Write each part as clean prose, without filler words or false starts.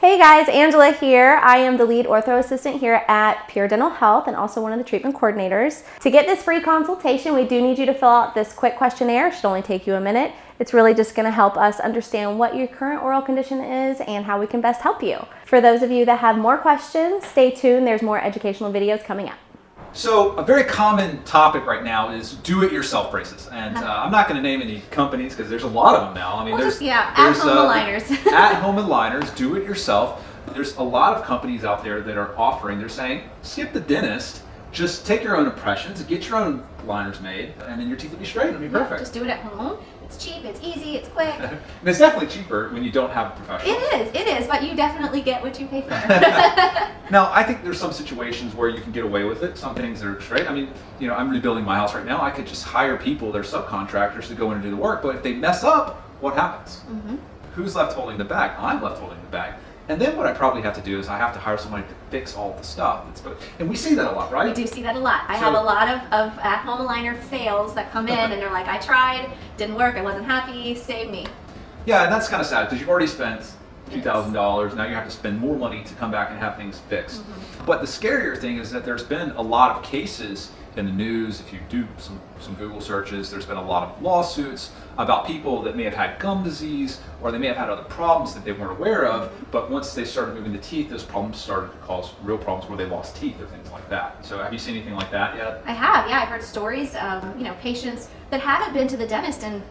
Hey guys, Angela here. I am the lead ortho assistant here at Pure Dental Health and also one of the treatment coordinators. To get this free consultation, we do need you to fill out this quick questionnaire. It should only take you a minute. It's really just going to help us understand what your current oral condition is and how we can best help you. For those of you that have more questions, stay tuned. There's more educational videos coming up. So a very common topic right now is do-it-yourself braces, and I'm not going to name any companies because there's a lot of them now. I mean, there's at-home aligners. At-home aligners, do-it-yourself. There's a lot of companies out there that are offering. They're saying, skip the dentist, just take your own impressions, get your own aligners made, and then your teeth will be straight. It'll be perfect. Just do it at home. It's cheap, it's easy, it's quick. And it's definitely cheaper when you don't have a professional. It is, but you definitely get what you pay for. Now, I think there's some situations where you can get away with it. Some things that are straight. I mean, you know, I'm rebuilding my house right now. I could just hire people, they're subcontractors, to go in and do the work. But if they mess up, what happens? Mm-hmm. Who's left holding the bag? I'm left holding the bag. And then what I probably have to do is I have to hire somebody to fix all the stuff. And we see that a lot, right? We do see that a lot. I have a lot of at-home aligner fails that come in and they're like, I tried, didn't work, I wasn't happy, save me. Yeah, and that's kind of sad because you've already spent $2,000. Now you have to spend more money to come back and have things fixed. Mm-hmm. But the scarier thing is that there's been a lot of cases in the news. If you do some Google searches, there's been a lot of lawsuits about people that may have had gum disease or they may have had other problems that they weren't aware of, but once they started moving the teeth, those problems started to cause real problems where they lost teeth or things like that. So have you seen anything like that yet? I have, yeah. I've heard stories of patients that haven't been to the dentist and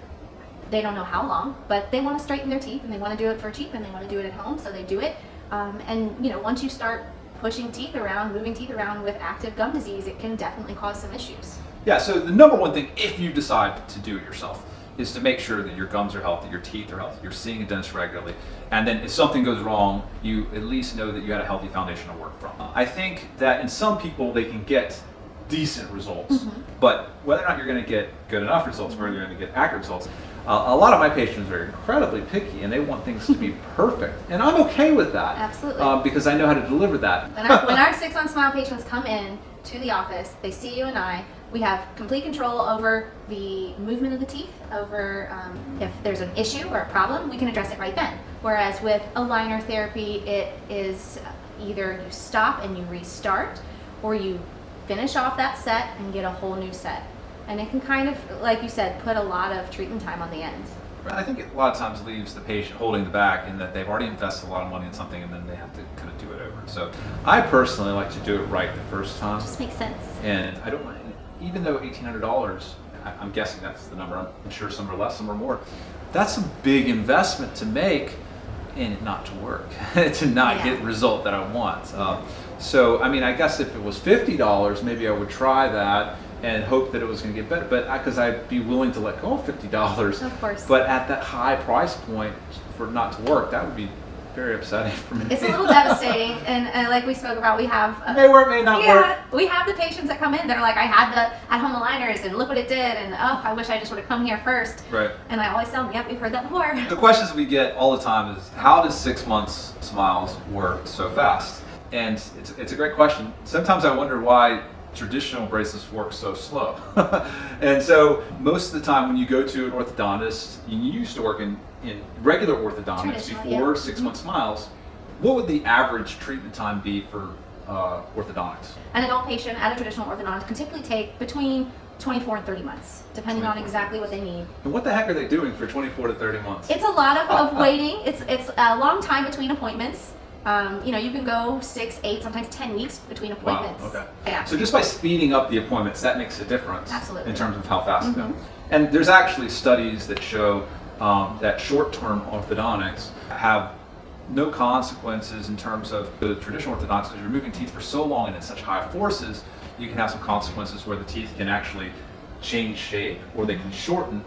they don't know how long, but they want to straighten their teeth and they want to do it for cheap and they want to do it at home, so they do it. And once you start pushing teeth around, moving teeth around with active gum disease, it can definitely cause some issues. Yeah, so the number one thing, if you decide to do it yourself, is to make sure that your gums are healthy, your teeth are healthy, you're seeing a dentist regularly, and then if something goes wrong, you at least know that you had a healthy foundation to work from. I think that in some people, they can get decent results, but whether or not you're going to get good enough results, whether you're going to get accurate results, a lot of my patients are incredibly picky and they want things to be perfect, and I'm okay with that. Absolutely. Because I know how to deliver that. When our 6-month smile patients come in to the office, they see you and I, we have complete control over the movement of the teeth, over if there's an issue or a problem, we can address it right then. Whereas with aligner therapy, it is either you stop and you restart, or you finish off that set and get a whole new set. And it can kind of, like you said, put a lot of treatment time on the end. I think it a lot of times leaves the patient holding the bag in that they've already invested a lot of money in something and then they have to kind of do it over. So I personally like to do it right the first time. It just makes sense. And I don't mind, even though $1,800, I'm guessing that's the number, I'm sure some are less, some are more. That's a big investment to make and it not to work, to not get the result that I want. So, I mean, I guess if it was $50, maybe I would try that and hope that it was going to get better, but because I'd be willing to let go of $50. Of course. But at that high price point for it not to work, that would be very upsetting for me. It's a little devastating, and like we spoke about, we have may work, may not work. We have the patients that come in. They're like, I had the at-home aligners, and look what it did, and oh, I wish I just would have come here first. Right. And I always tell them, yep, we've heard that before. The questions we get all the time is, how does 6 months smiles work so fast? And it's a great question. Sometimes I wonder why traditional braces work so slow. And so most of the time when you go to an orthodontist, you used to work in regular orthodontics before 6 month smiles, what would the average treatment time be for orthodontics? An adult patient at a traditional orthodontist can typically take between 24 and 30 months, depending on exactly what they need. And what the heck are they doing for 24 to 30 months? It's a lot of waiting. It's a long time between appointments. You can go 6, 8, sometimes 10 weeks between appointments. Wow, okay. Yeah. So just by speeding up the appointments, that makes a difference. Absolutely. In terms of how fast it goes. And there's actually studies that show that short-term orthodontics have no consequences in terms of the traditional orthodontics, because you're removing teeth for so long and at such high forces, you can have some consequences where the teeth can actually change shape or they can shorten,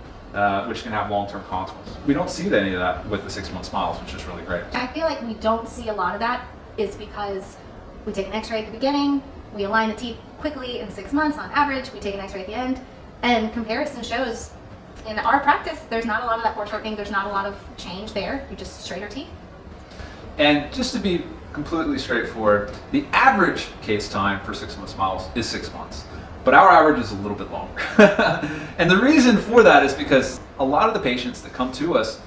which can have long-term consequences. We don't see any of that with the 6 month smiles, which is really great. I feel like we don't see a lot of that is because we take an x-ray at the beginning, we align the teeth quickly in 6 months on average, we take an x-ray at the end, and comparison shows in our practice there's not a lot of that foreshortening, there's not a lot of change there, you just straighten your teeth. And just to be completely straightforward, the average case time for 6 month smiles is 6 months. But our average is a little bit longer. And the reason for that is because a lot of the patients that come to us,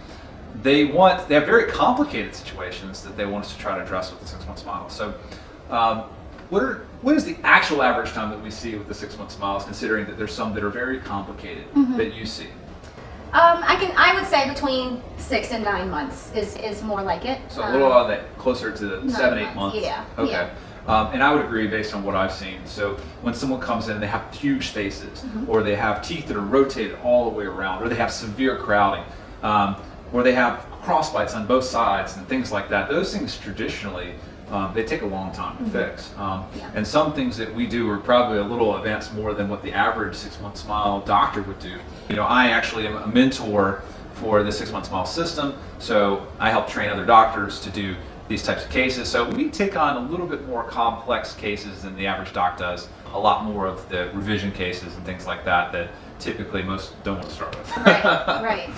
they have very complicated situations that they want us to try to address with the 6-month smile. So what is the actual average time that we see with the 6-month smiles, considering that there's some that are very complicated that you see? I would say between 6 and 9 months is more like it. So a little on that, closer to the 7-8 months. Yeah. Okay. Yeah. And I would agree based on what I've seen. So when someone comes in and they have huge spaces, or they have teeth that are rotated all the way around, or they have severe crowding, or they have cross bites on both sides and things like that, those things traditionally, they take a long time to fix. And some things that we do are probably a little advanced more than what the average 6-month smile doctor would do. You know, I actually am a mentor for the 6-month smile system, so I help train other doctors to do these types of cases. So we take on a little bit more complex cases than the average doc does. A lot more of the revision cases and things like that that typically most don't want to start with. Right.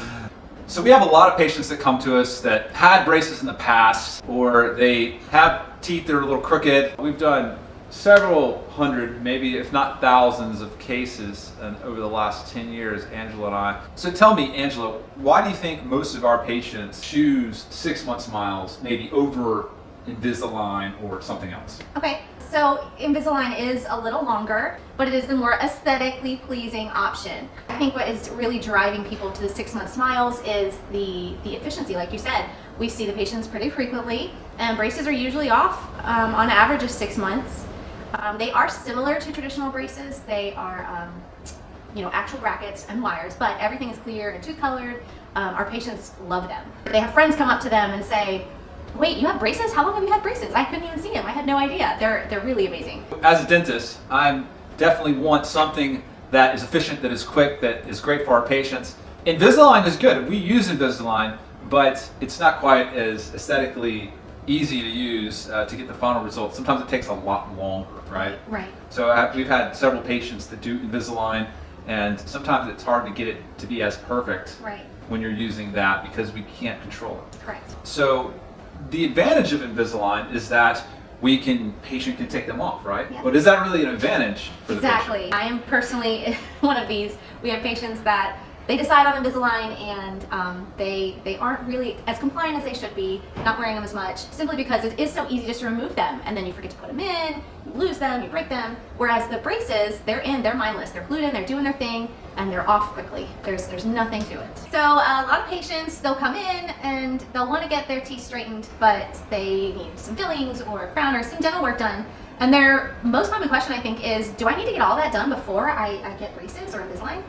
So we have a lot of patients that come to us that had braces in the past, or they have teeth that are a little crooked. We've done several hundred, maybe if not thousands of cases over the last 10 years, Angela and I. So tell me, Angela, why do you think most of our patients choose 6-month smiles maybe over Invisalign or something else? Okay, so Invisalign is a little longer, but it is the more aesthetically pleasing option. I think what is really driving people to the 6-month smiles is the efficiency. Like you said, we see the patients pretty frequently, and braces are usually off on average of 6 months. They are similar to traditional braces. They are, actual brackets and wires, but everything is clear and tooth colored. Our patients love them. They have friends come up to them and say, "Wait, you have braces? How long have you had braces? I couldn't even see them. I had no idea." They're really amazing. As a dentist, I definitely want something that is efficient, that is quick, that is great for our patients. Invisalign is good. We use Invisalign, but it's not quite as aesthetically easy to use to get the final result. Sometimes it takes a lot longer, right? Right. So we've had several patients that do Invisalign, and sometimes it's hard to get it to be as perfect when you're using that because we can't control it. Correct. So the advantage of Invisalign is that patient can take them off, right? Yeah. But is that really an advantage for the patient? Exactly. I am personally one of these. We have patients that they decide on Invisalign and they aren't really as compliant as they should be, not wearing them as much, simply because it is so easy just to remove them, and then you forget to put them in, you lose them, you break them. Whereas the braces, they're mindless, they're glued in, they're doing their thing, and they're off quickly. There's nothing to it. So a lot of patients, they'll come in and they'll want to get their teeth straightened, but they need some fillings or a crown or some dental work done. And their most common question, I think, is, do I need to get all that done before I get braces or Invisalign?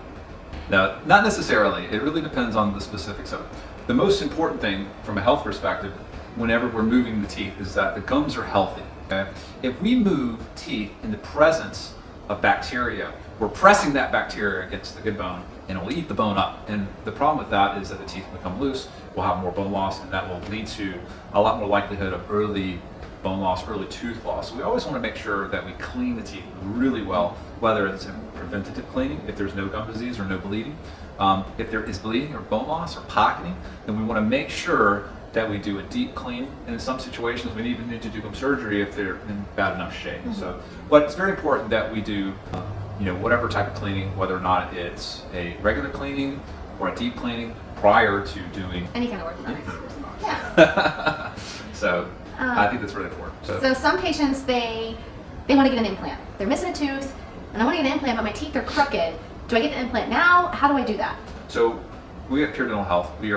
No, not necessarily. It really depends on the specifics of it. The most important thing from a health perspective, whenever we're moving the teeth, is that the gums are healthy. Okay? If we move teeth in the presence of bacteria, we're pressing that bacteria against the good bone, and it will eat the bone up. And the problem with that is that the teeth become loose, we'll have more bone loss, and that will lead to a lot more likelihood of early bone loss, early tooth loss. So we always want to make sure that we clean the teeth really well, whether it's a preventative cleaning, if there's no gum disease or no bleeding. If there is bleeding or bone loss or pocketing, then we want to make sure that we do a deep clean. And in some situations, we even need to do gum surgery if they're in bad enough shape. But it's very important that we do, whatever type of cleaning, whether or not it's a regular cleaning or a deep cleaning, prior to doing any kind of orthodontics. Yeah. So I think that's really important. So some patients, they want to get an implant. They're missing a tooth, and I want to get an implant, but my teeth are crooked. Do I get the implant now? How do I do that? So we at Pure Dental Health, we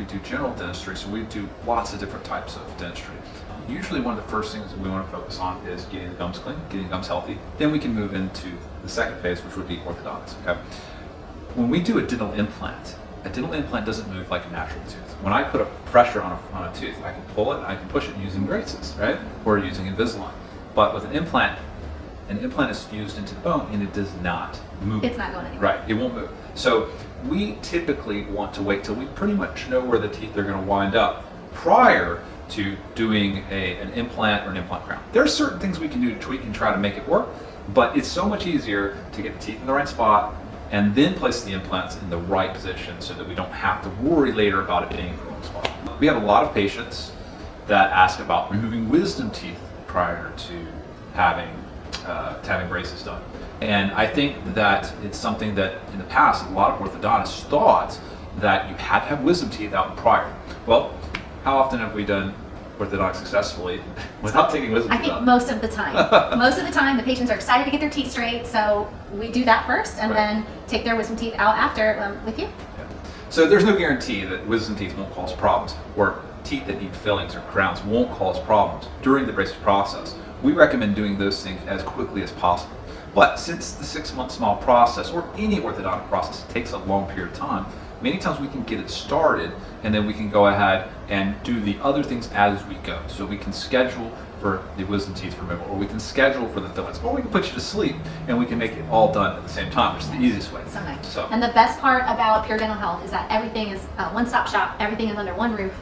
do general dentistry, so we do lots of different types of dentistry. Usually one of the first things that we want to focus on is getting the gums clean, getting the gums healthy. Then we can move into the second phase, which would be orthodontics. Okay? When we do a dental implant doesn't move like a natural tooth. When I put a pressure on a tooth, I can pull it, I can push it using braces, right? Or using Invisalign. But with an implant is fused into the bone and it does not move. It's not going anywhere. Right, it won't move. So we typically want to wait till we pretty much know where the teeth are going to wind up prior to doing an implant or an implant crown. There are certain things we can do to tweak and try to make it work, but it's so much easier to get the teeth in the right spot and then place the implants in the right position so that we don't have to worry later about it being in the wrong spot. We have a lot of patients that ask about removing wisdom teeth prior to having braces done. And I think that it's something that in the past a lot of orthodontists thought that you had to have wisdom teeth out prior. Well, how often have we done orthodontics successfully without taking wisdom I teeth think out? most of the time. Most of the time, the patients are excited to get their teeth straight, so we do that first and Right. then take their wisdom teeth out after with you. So there's no guarantee that wisdom teeth won't cause problems, or teeth that need fillings or crowns won't cause problems during the braces process. We recommend doing those things as quickly as possible. But since the 6-month smile process, or any orthodontic process, takes a long period of time, many times we can get it started and then we can go ahead and do the other things as we go. So we can schedule for the wisdom teeth removal, or we can schedule for the fillings, or we can put you to sleep and we can make it all done at the same time, which is the easiest way. So nice. So, And the best part about Pure Dental Health is that everything is a one-stop shop. Everything is under one roof.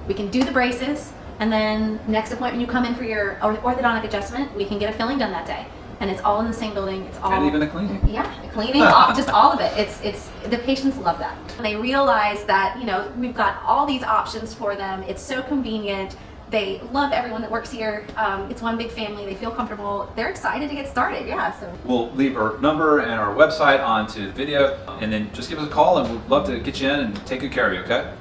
We can do the braces, and then next appointment you come in for your orthodontic adjustment, we can get a filling done that day. And it's all in the same building. It's all and even a cleaning. Yeah, the cleaning, just all of it. It's the patients love that. They realize that we've got all these options for them. It's so convenient. They love everyone that works here. It's one big family. They feel comfortable. They're excited to get started. Yeah. So We'll leave our number and our website onto the video, and then just give us a call and we'd love to get you in and take good care of you, okay?